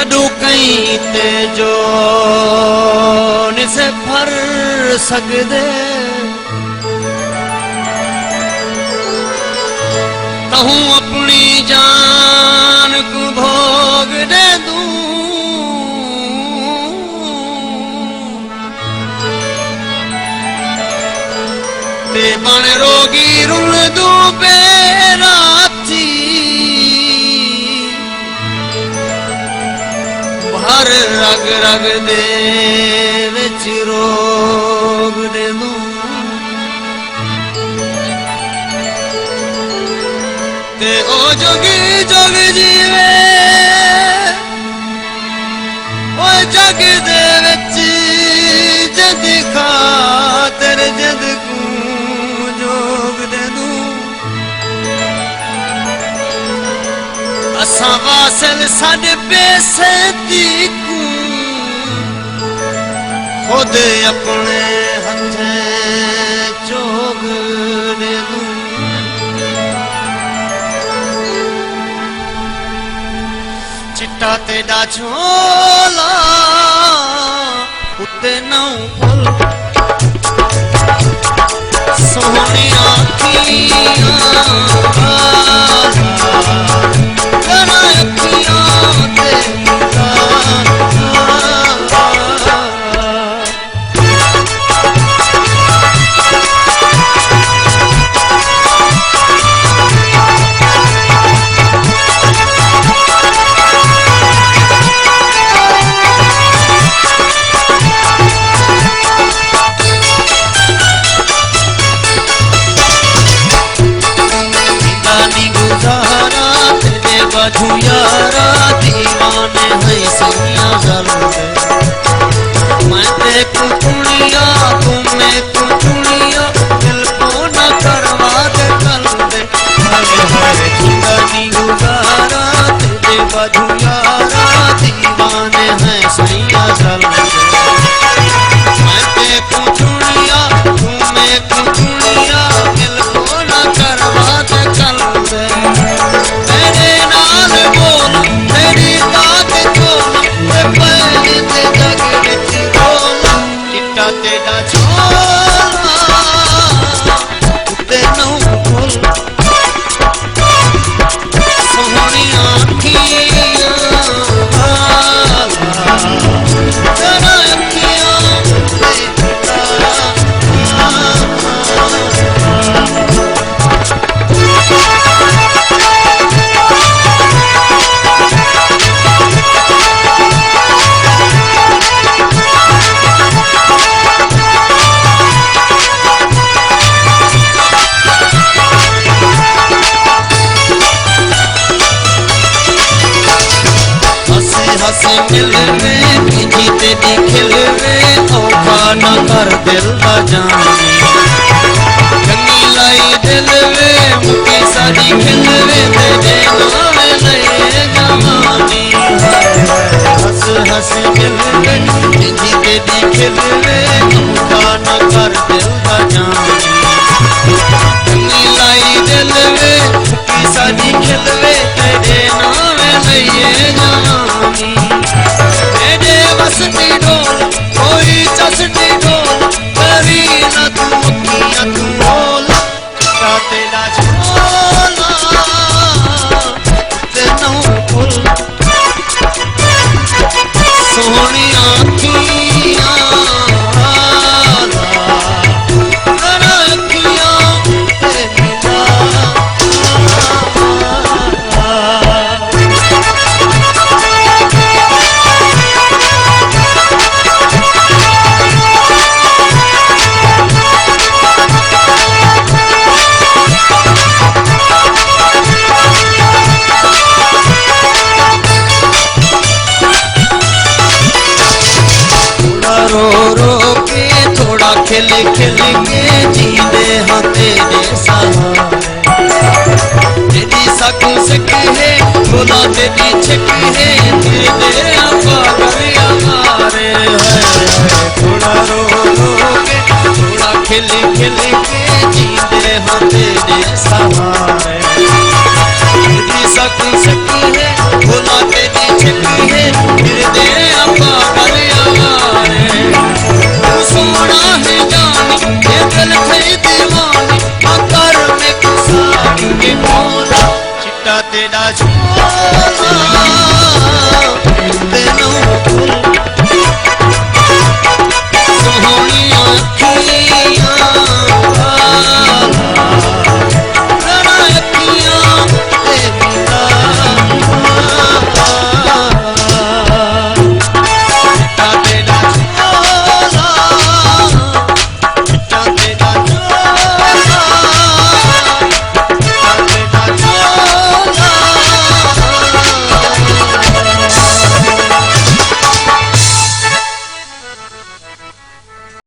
जदू कहीं ते जो निसे फर सकदे तहूं अपनी जान को भोग दे दूं ते बन रोगी रुल दूं बेराती हर रग रग दे विच रोग दे दूं ते ओ जोगी जोग जीवे ओ जग दे विच जद खातर जद को जोग दे दूं असा वासल साडे पैसे दी को खुद अपने हथे जोग दे दूं चिट्टा तेरा झोला उत्ते नौ फुल सोहनी आखियां यारा दीवाने है सैया जलदे मैं देखूं कुड़िया तुम्हें तू कुड़िया दिल को न करवा दे कल दे हरे हरे जिंदगी गुजारा तेरे बधू यारा दीवाने है सैया जलदे मैं देखूं कुड़िया तुम्हें तू कुड़िया दिल को न करवा दे कल दे तेरा झोला उत्ते नौ फुल सोहनी आखियां तेरा अखियां हंसे मिलवे जीते दी खिलवे औखा न कर दिल दा जानी चंगी लाई दिलवे मुकी सारी खिलवे तेरे नाल लए जवानी हंस हंस मिलवे जीते दी खिलवे औखा न कर दिल दा जानी चंगी लाई दिलवे मुकी सारी खिलवे तेरे नाल लए जवानी तेरे बसती डोल कोई चसती डोल करी न तू अखियां तू बोल तेरा झोला ते नौ फुल सोहनी आखियां खिल खिल के जींदे हाँ तेरे सहारे तेरी सकू सिक है बोला तेरी छिक है तेरे आपा गरिया मारे है थोड़ा रो रो के थोड़ा खिल खिल के जींदे हाँ तेरे सहारे